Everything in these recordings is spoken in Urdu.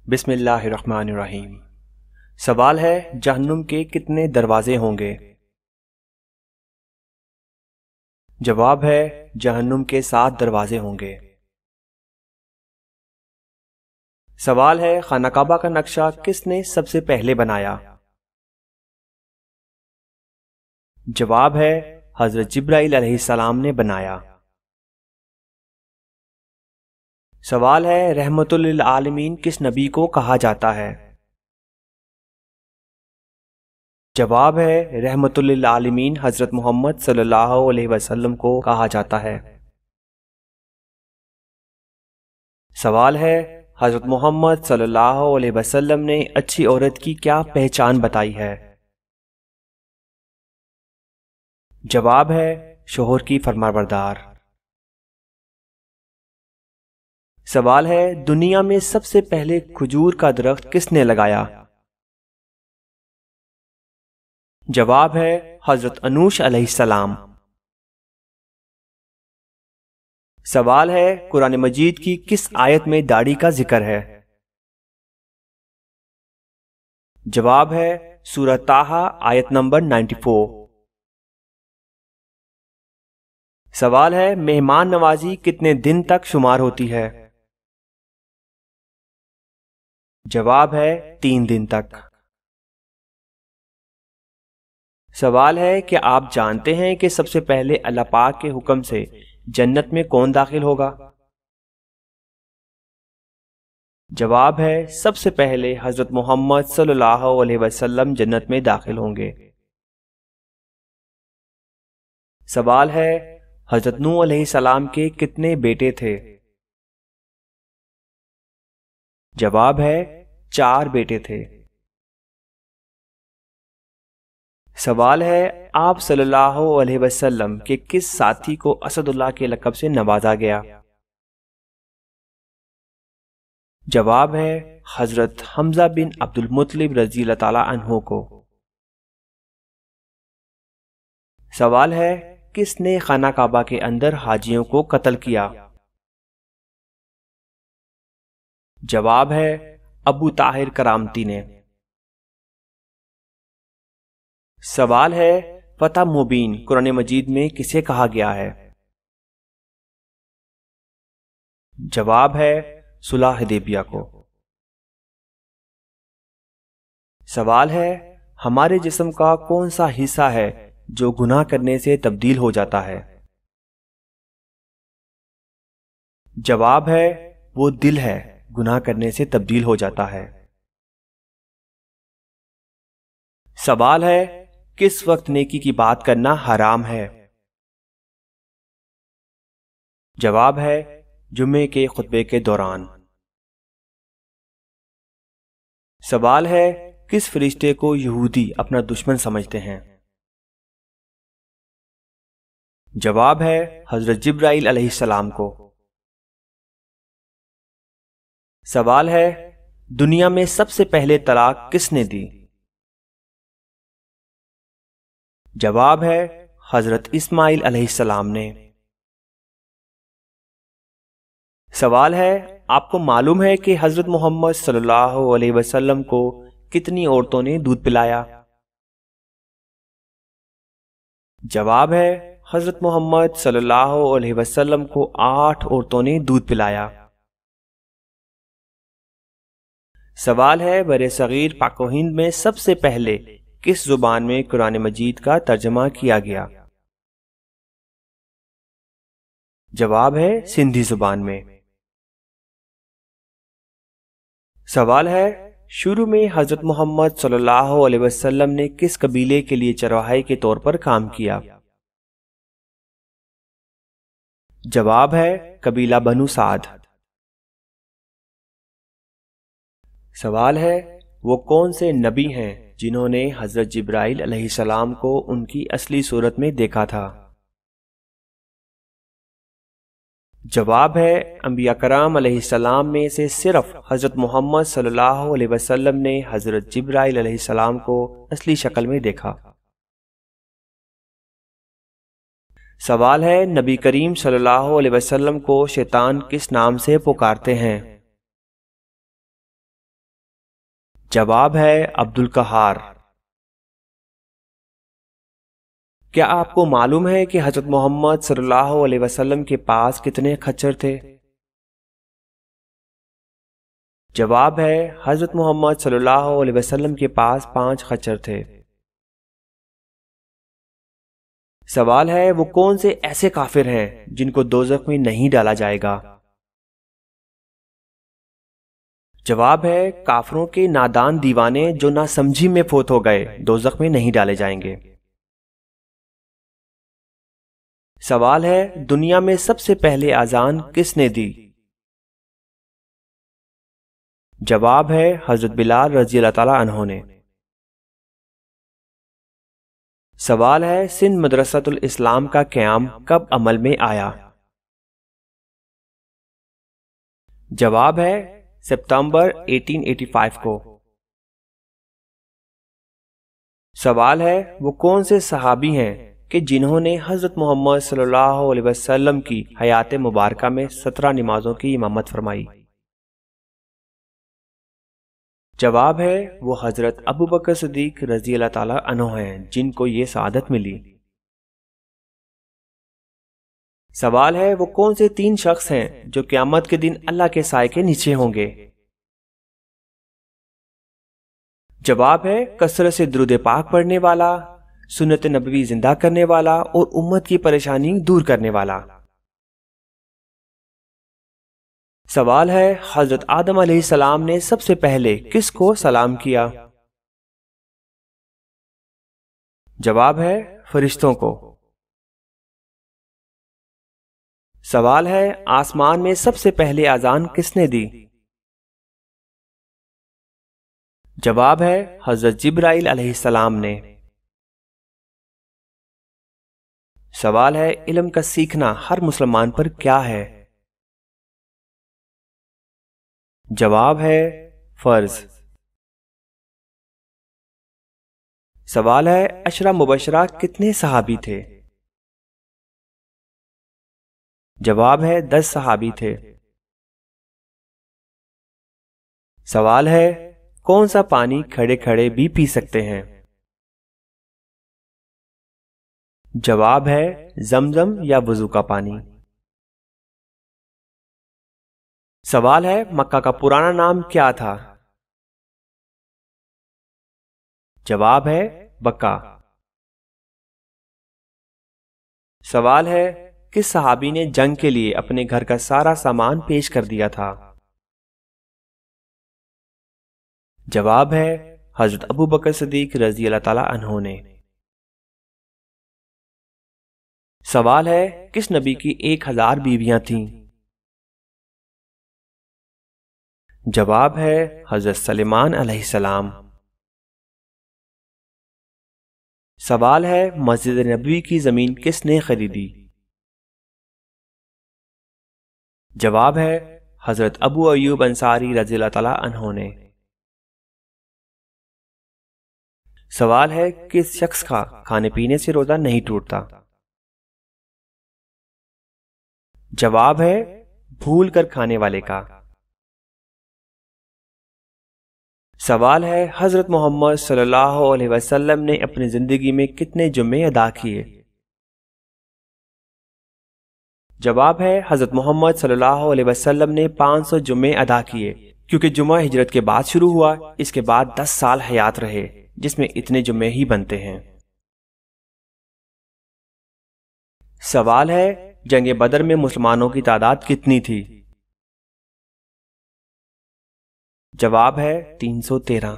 بسم اللہ الرحمن الرحیم۔ سوال ہے جہنم کے کتنے دروازے ہوں گے؟ جواب ہے جہنم کے 7 دروازے ہوں گے۔ سوال ہے خانہ کعبہ کا نقشہ کس نے سب سے پہلے بنایا؟ جواب ہے حضرت جبرائیل علیہ السلام نے بنایا۔ سوال ہے رحمت للعالمین کس نبی کو کہا جاتا ہے؟ جواب ہے رحمت للعالمین حضرت محمد صلی اللہ علیہ وسلم کو کہا جاتا ہے۔ سوال ہے حضرت محمد صلی اللہ علیہ وسلم نے اچھی عورت کی کیا پہچان بتائی ہے؟ جواب ہے شوہر کی فرمانبردار۔ سوال ہے دنیا میں سب سے پہلے کھجور کا درخت کس نے لگایا؟ جواب ہے حضرت انوش علیہ السلام۔ سوال ہے قرآن مجید کی کس آیت میں داڑھی کا ذکر ہے؟ جواب ہے سورہ طٰہٰ آیت نمبر 94۔ سوال ہے مہمان نوازی کتنے دن تک شمار ہوتی ہے؟ جواب ہے 3 دن تک۔ سوال ہے کہ آپ جانتے ہیں کہ سب سے پہلے اللہ پاک کے حکم سے جنت میں کون داخل ہوگا؟ جواب ہے سب سے پہلے حضرت محمد صلی اللہ علیہ وسلم جنت میں داخل ہوں گے۔ سوال ہے حضرت نوح علیہ السلام کے کتنے بیٹے تھے؟ جواب ہے 4 بیٹے تھے۔ سوال ہے آپ صلی اللہ علیہ وسلم کے کس ساتھی کو اسد اللہ کے لقب سے نوازا گیا؟ جواب ہے حضرت حمزہ بن عبد المطلب رضی اللہ تعالی عنہ کو۔ سوال ہے کس نے خانہ کعبہ کے اندر حاجیوں کو قتل کیا؟ جواب ہے ابو طاہر کرامتی نے۔ سوال ہے فتح مبین قرآن مجید میں کسے کہا گیا ہے؟ جواب ہے صلح حدیبیہ کو۔ سوال ہے ہمارے جسم کا کون سا حصہ ہے جو گناہ کرنے سے تبدیل ہو جاتا ہے؟ جواب ہے وہ دل ہے، گناہ کرنے سے تبدیل ہو جاتا ہے۔ سوال ہے کس وقت نیکی کی بات کرنا حرام ہے؟ جواب ہے جمعے کے خطبے کے دوران۔ سوال ہے کس فرشتے کو یہودی اپنا دشمن سمجھتے ہیں؟ جواب ہے حضرت جبرائیل علیہ السلام کو۔ سوال ہے دنیا میں سب سے پہلے طلاق کس نے دی؟ جواب ہے حضرت اسماعیل علیہ السلام نے۔ سوال ہے آپ کو معلوم ہے کہ حضرت محمد صلی اللہ علیہ وسلم کو کتنی عورتوں نے دودھ پلایا؟ جواب ہے حضرت محمد صلی اللہ علیہ وسلم کو 8 عورتوں نے دودھ پلایا۔ سوال ہے برصغیر پاک و ہند میں سب سے پہلے کس زبان میں قرآن مجید کا ترجمہ کیا گیا؟ جواب ہے سندھی زبان میں۔ سوال ہے شروع میں حضرت محمد صلی اللہ علیہ وسلم نے کس قبیلے کے لیے چرواہے کے طور پر کام کیا؟ جواب ہے قبیلہ بنو سعد۔ سوال ہے وہ کون سے نبی ہیں جنہوں نے حضرت جبرائیل علیہ السلام کو ان کی اصلی صورت میں دیکھا تھا؟ جواب ہے انبیاء کرام علیہ السلام میں سے صرف حضرت محمد صلی اللہ علیہ وسلم نے حضرت جبرائیل علیہ السلام کو اصلی شکل میں دیکھا۔ سوال ہے نبی کریم صلی اللہ علیہ وسلم کو شیطان کس نام سے پکارتے ہیں؟ جواب ہے عبد القہار۔ کیا آپ کو معلوم ہے کہ حضرت محمد صلی اللہ علیہ وسلم کے پاس کتنے خچر تھے؟ جواب ہے حضرت محمد صلی اللہ علیہ وسلم کے پاس 5 خچر تھے۔ سوال ہے وہ کون سے ایسے کافر ہیں جن کو دوزخ میں نہیں ڈالا جائے گا؟ جواب ہے کافروں کے نادان دیوانے جو نہ سمجھی میں فوت ہو گئے دوزخ میں نہیں ڈالے جائیں گے۔ سوال ہے دنیا میں سب سے پہلے اذان کس نے دی؟ جواب ہے حضرت بلال رضی اللہ تعالی عنہ نے۔ سوال ہے سندھ مدرسۃ الاسلام کا قیام کب عمل میں آیا؟ جواب ہے ستمبر 1885 کو۔ سوال ہے وہ کون سے صحابی ہیں کہ جنہوں نے حضرت محمد صلی اللہ علیہ وسلم کی حیات مبارکہ میں 17 نمازوں کی امامت فرمائی؟ جواب ہے وہ حضرت ابو بکر صدیق رضی اللہ تعالی عنہ ہیں جن کو یہ سعادت ملی۔ سوال ہے وہ کون سے 3 شخص ہیں جو قیامت کے دن اللہ کے سائے کے نیچے ہوں گے؟ جواب ہے کثرت سے درود پاک پڑھنے والا، سنت نبوی زندہ کرنے والا اور امت کی پریشانی دور کرنے والا۔ سوال ہے حضرت آدم علیہ السلام نے سب سے پہلے کس کو سلام کیا؟ جواب ہے فرشتوں کو۔ سوال ہے آسمان میں سب سے پہلے اذان کس نے دی؟ جواب ہے حضرت جبرائیل علیہ السلام نے۔ سوال ہے علم کا سیکھنا ہر مسلمان پر کیا ہے؟ جواب ہے فرض۔ سوال ہے عشرہ مبشرہ کتنے صحابی تھے؟ جواب ہے 10 صحابی تھے۔ سوال ہے کون سا پانی کھڑے کھڑے بھی پی سکتے ہیں؟ جواب ہے زمزم یا وضو کا پانی۔ سوال ہے مکہ کا پرانا نام کیا تھا؟ جواب ہے بکہ۔ سوال ہے کس صحابی نے جنگ کے لیے اپنے گھر کا سارا سامان پیش کر دیا تھا؟ جواب ہے حضرت ابو بکر صدیق رضی اللہ تعالی عنہ نے۔ سوال ہے کس نبی کی 1000 بیویاں تھیں؟ جواب ہے حضرت سلیمان علیہ السلام۔ سوال ہے مسجد نبوی کی زمین کس نے خریدی؟ جواب ہے حضرت ابو ایوب انصاری رضی اللہ تعالی عنہ نے۔ سوال ہے کس شخص کا کھانے پینے سے روزہ نہیں ٹوٹتا؟ جواب ہے بھول کر کھانے والے کا۔ سوال ہے حضرت محمد صلی اللہ علیہ وسلم نے اپنی زندگی میں کتنے جمعے ادا کیے؟ جواب ہے حضرت محمد صلی اللہ علیہ وسلم نے 500 جمعے ادا کیے، کیونکہ جمعہ ہجرت کے بعد شروع ہوا، اس کے بعد 10 سال حیات رہے جس میں اتنے جمعے ہی بنتے ہیں۔ سوال ہے جنگ بدر میں مسلمانوں کی تعداد کتنی تھی؟ جواب ہے 313۔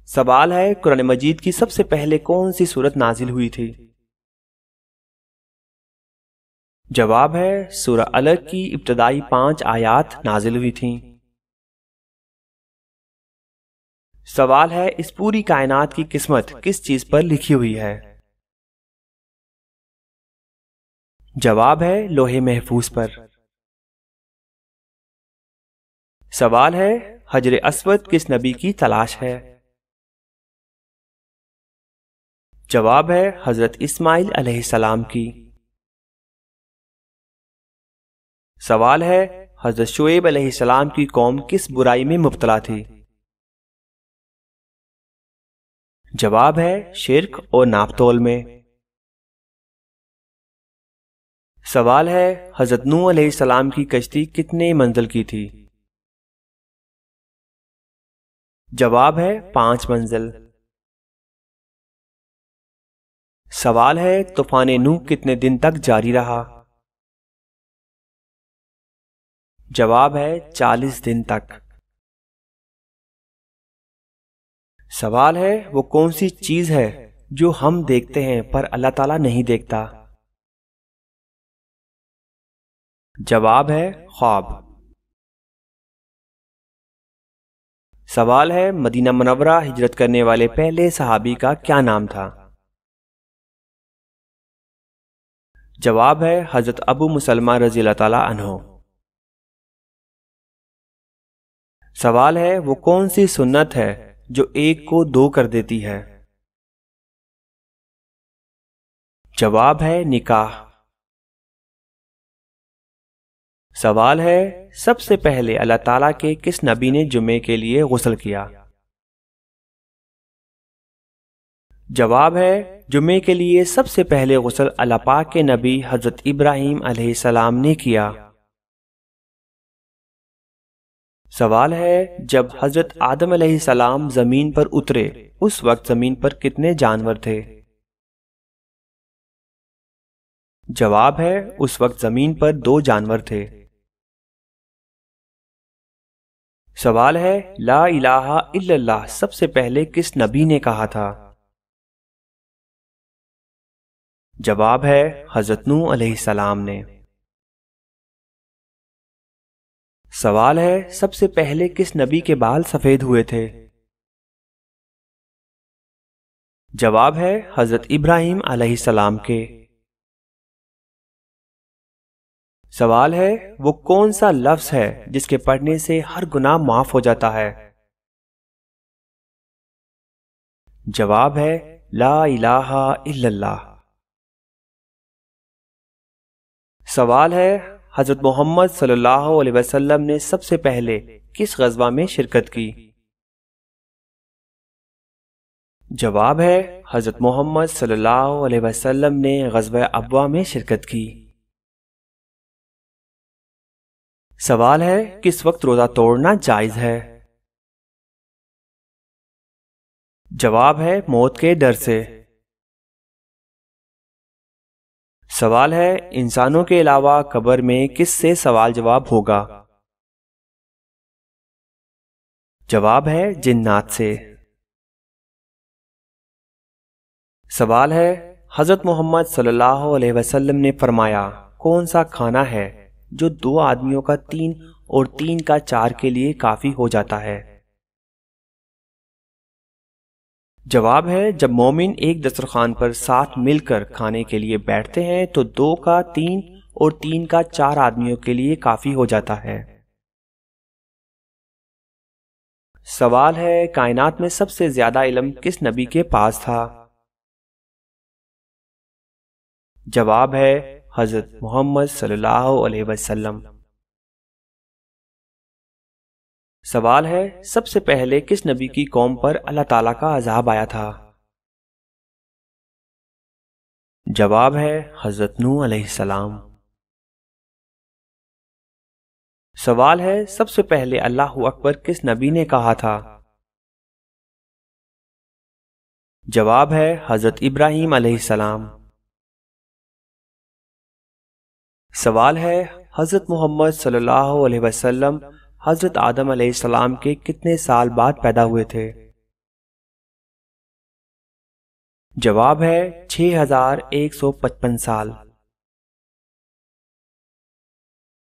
سوال ہے قرآن مجید کی سب سے پہلے کون سی سورت نازل ہوئی تھی؟ جواب ہے سورہ علق کی ابتدائی 5 آیات نازل ہوئی تھیں۔ سوال ہے اس پوری کائنات کی قسمت کس چیز پر لکھی ہوئی ہے؟ جواب ہے لوح محفوظ پر۔ سوال ہے حجر اسود کس نبی کی تلاش ہے؟ جواب ہے حضرت اسماعیل علیہ السلام کی۔ سوال ہے حضرت شعیب علیہ السلام کی قوم کس برائی میں مبتلا تھی؟ جواب ہے شرک اور ناپ تول میں۔ سوال ہے حضرت نوح علیہ السلام کی کشتی کتنے منزل کی تھی؟ جواب ہے 5 منزل۔ سوال ہے طوفان نوح کتنے دن تک جاری رہا؟ جواب ہے 40 دن تک۔ سوال ہے وہ کون سی چیز ہے جو ہم دیکھتے ہیں پر اللہ تعالیٰ نہیں دیکھتا؟ جواب ہے خواب۔ سوال ہے مدینہ منورہ ہجرت کرنے والے پہلے صحابی کا کیا نام تھا؟ جواب ہے حضرت ابو مسلمہ رضی اللہ تعالیٰ عنہ۔ سوال ہے وہ کون سی سنت ہے جو 1 کو 2 کر دیتی ہے؟ جواب ہے نکاح۔ سوال ہے سب سے پہلے اللہ تعالیٰ کے کس نبی نے جمعے کے لیے غسل کیا؟ جواب ہے جمعے کے لیے سب سے پہلے غسل اللہ پاک کے نبی حضرت ابراہیم علیہ السلام نے کیا۔ سوال ہے جب حضرت آدم علیہ السلام زمین پر اترے اس وقت زمین پر کتنے جانور تھے؟ جواب ہے اس وقت زمین پر 2 جانور تھے۔ سوال ہے لا الہ الا اللہ سب سے پہلے کس نبی نے کہا تھا؟ جواب ہے حضرت نوح علیہ السلام نے۔ سوال ہے سب سے پہلے کس نبی کے بال سفید ہوئے تھے؟ جواب ہے حضرت ابراہیم علیہ السلام کے۔ سوال ہے وہ کون سا لفظ ہے جس کے پڑھنے سے ہر گناہ معاف ہو جاتا ہے؟ جواب ہے لا الہ الا اللہ۔ سوال ہے حضرت محمد صلی اللہ علیہ وسلم نے سب سے پہلے کس غزوہ میں شرکت کی؟ جواب ہے حضرت محمد صلی اللہ علیہ وسلم نے غزوہ ابوا میں شرکت کی۔ سوال ہے کس وقت روزہ توڑنا جائز ہے؟ جواب ہے موت کے ڈر سے۔ سوال ہے انسانوں کے علاوہ قبر میں کس سے سوال جواب ہوگا؟ جواب ہے جنات سے۔ سوال ہے حضرت محمد صلی اللہ علیہ وسلم نے فرمایا کون سا کھانا ہے جو 2 آدمیوں کا 3 اور 3 کا 4 کے لیے کافی ہو جاتا ہے؟ جواب ہے جب مومن ایک دسترخوان پر ساتھ مل کر کھانے کے لیے بیٹھتے ہیں تو 2 کا 3 اور 3 کا 4 آدمیوں کے لیے کافی ہو جاتا ہے۔ سوال ہے کائنات میں سب سے زیادہ علم کس نبی کے پاس تھا؟ جواب ہے حضرت محمد صلی اللہ علیہ وسلم۔ سوال ہے سب سے پہلے کس نبی کی قوم پر اللہ تعالیٰ کا عذاب آیا تھا؟ جواب ہے حضرت نوح علیہ السلام۔ سوال ہے سب سے پہلے اللہ اکبر کس نبی نے کہا تھا؟ جواب ہے حضرت ابراہیم علیہ السلام۔ سوال ہے حضرت محمد صلی اللہ علیہ وسلم حضرت آدم علیہ السلام کے کتنے سال بعد پیدا ہوئے تھے؟ جواب ہے 6155 سال۔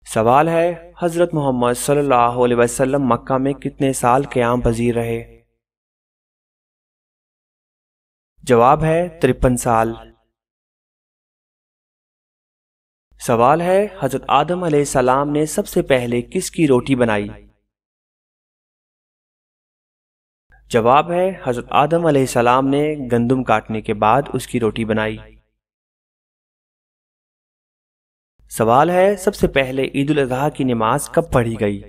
سوال ہے حضرت محمد صلی اللہ علیہ وسلم مکہ میں کتنے سال قیام پذیر رہے؟ جواب ہے 53 سال۔ سوال ہے حضرت آدم علیہ السلام نے سب سے پہلے کس کی روٹی بنائی؟ جواب ہے حضرت آدم علیہ السلام نے گندم کاٹنے کے بعد اس کی روٹی بنائی۔ سوال ہے سب سے پہلے عید الاضحیٰ کی نماز کب پڑھی گئی؟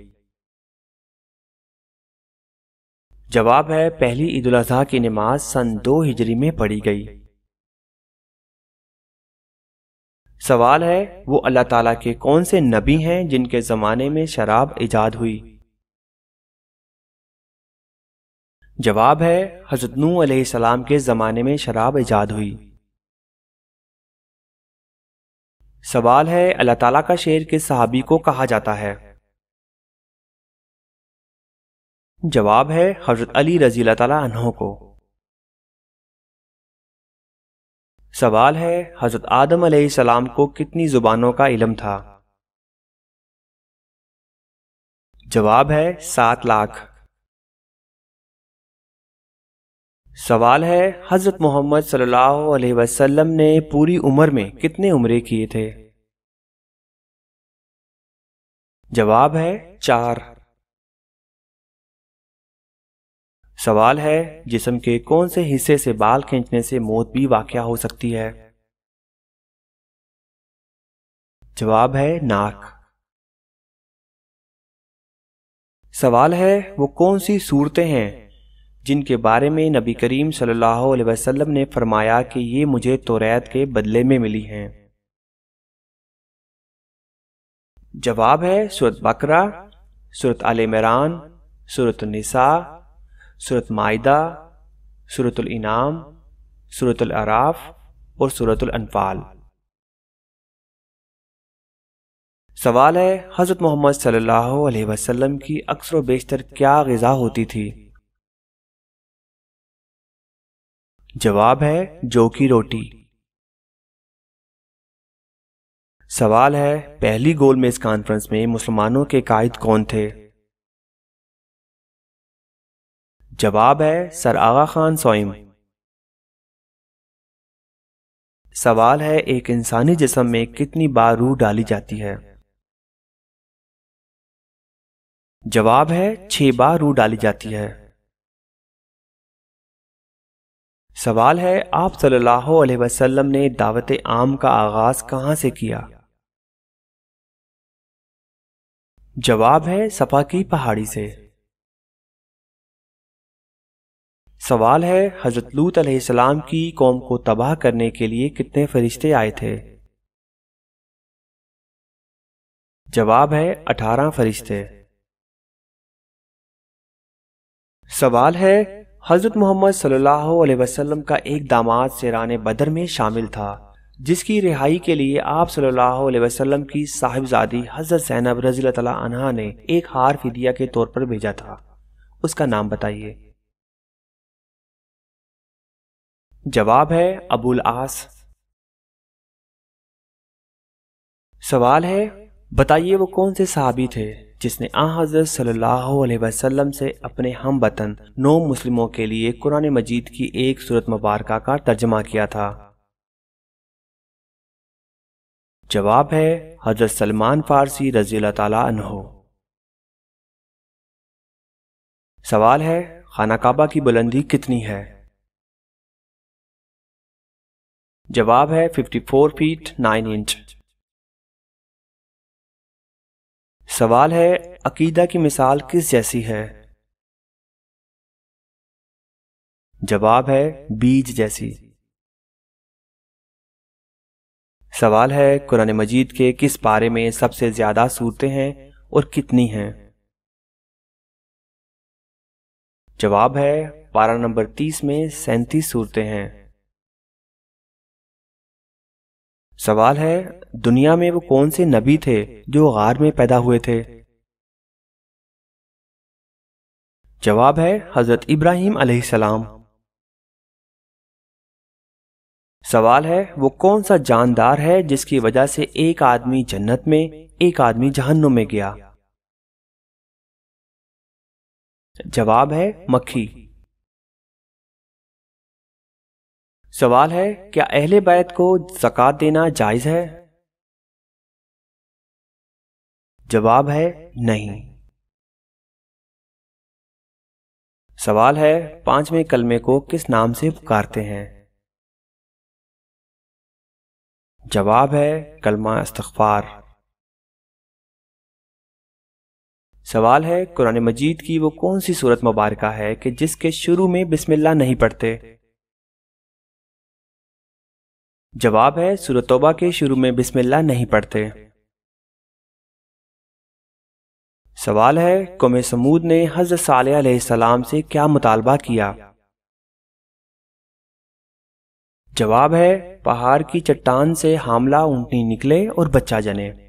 جواب ہے پہلی عید الاضحیٰ کی نماز سن 2 ہجری میں پڑھی گئی۔ سوال ہے وہ اللہ تعالیٰ کے کون سے نبی ہیں جن کے زمانے میں شراب ایجاد ہوئی؟ جواب ہے حضرت نوح علیہ السلام کے زمانے میں شراب ایجاد ہوئی۔ سوال ہے اللہ تعالیٰ کا شیر کس صحابی کو کہا جاتا ہے؟ جواب ہے حضرت علی رضی اللہ تعالیٰ عنہ کو۔ سوال ہے حضرت آدم علیہ السلام کو کتنی زبانوں کا علم تھا؟ جواب ہے 7 لاکھ۔ سوال ہے حضرت محمد صلی اللہ علیہ وسلم نے پوری عمر میں کتنے عمرے کیے تھے؟ جواب ہے 4۔ سوال ہے جسم کے کون سے حصے سے بال کھینچنے سے موت بھی واقع ہو سکتی ہے؟ جواب ہے ناک۔ سوال ہے وہ کون سی صورتیں ہیں جن کے بارے میں نبی کریم صلی اللہ علیہ وسلم نے فرمایا کہ یہ مجھے توریت کے بدلے میں ملی ہیں؟ جواب ہے سورۃ بقرہ، سورۃ آل عمران، سورۃ النساء، سورۃ مائدہ، سورۃ الانعام، سورۃ الاعراف اور سورۃ الانفال۔ سوال ہے حضرت محمد صلی اللہ علیہ وسلم کی اکثر و بیشتر کیا غذا ہوتی تھی؟ جواب ہے جو کی روٹی۔ سوال ہے پہلی گول میز کانفرنس میں مسلمانوں کے قائد کون تھے؟ جواب ہے سر آغا خان سوئم۔ سوال ہے ایک انسانی جسم میں کتنی بار روح ڈالی جاتی ہے؟ جواب ہے 6 بار روح ڈالی جاتی ہے۔ سوال ہے آپ صلی اللہ علیہ وسلم نے دعوت عام کا آغاز کہاں سے کیا؟ جواب ہے صفا کی پہاڑی سے۔ سوال ہے حضرت لوط علیہ السلام کی قوم کو تباہ کرنے کے لیے کتنے فرشتے آئے تھے؟ جواب ہے 18 فرشتے۔ سوال ہے حضرت محمد صلی اللہ علیہ وسلم کا ایک داماد سیران بدر میں شامل تھا جس کی رہائی کے لیے آپ صلی اللہ علیہ وسلم کی صاحبزادی حضرت زینب رضی اللہ تعالی عنہا نے ایک ہار فدیہ کے طور پر بھیجا تھا، اس کا نام بتائیے۔ جواب ہے ابو العاص۔ سوال ہے بتائیے وہ کون سے صحابی تھے جس نے حضرت صلی اللہ علیہ وسلم سے اپنے ہم وطن 9 مسلموں کے لیے قرآن مجید کی ایک سورت مبارکہ کا ترجمہ کیا تھا؟ جواب ہے حضرت سلمان فارسی رضی اللہ تعالی عنہ۔ سوال ہے خانہ کعبہ کی بلندی کتنی ہے؟ جواب ہے 54 فیٹ 9 انچ۔ سوال ہے عقیدہ کی مثال کس جیسی ہے؟ جواب ہے بیج جیسی۔ سوال ہے قرآن مجید کے کس پارے میں سب سے زیادہ صورتیں ہیں اور کتنی ہیں؟ جواب ہے پارہ نمبر 30 میں 37 صورتیں ہیں۔ سوال ہے دنیا میں وہ کون سے نبی تھے جو غار میں پیدا ہوئے تھے؟ جواب ہے حضرت ابراہیم علیہ السلام۔ سوال ہے وہ کون سا جاندار ہے جس کی وجہ سے ایک آدمی جنت میں ایک آدمی جہنم میں گیا؟ جواب ہے مکھی۔ سوال ہے کیا اہل بیت کو زکوٰۃ دینا جائز ہے؟ جواب ہے نہیں۔ سوال ہے 5ویں کلمے کو کس نام سے پکارتے ہیں؟ جواب ہے کلمہ استغفار۔ سوال ہے قرآن مجید کی وہ کون سی سورت مبارکہ ہے کہ جس کے شروع میں بسم اللہ نہیں پڑھتے؟ جواب ہے سورۃ توبہ کے شروع میں بسم اللہ نہیں پڑھتے۔ سوال ہے قوم سمود نے حضرت صالح علیہ السلام سے کیا مطالبہ کیا؟ جواب ہے پہاڑ کی چٹان سے حاملہ اونٹنی نکلے اور بچہ جنے۔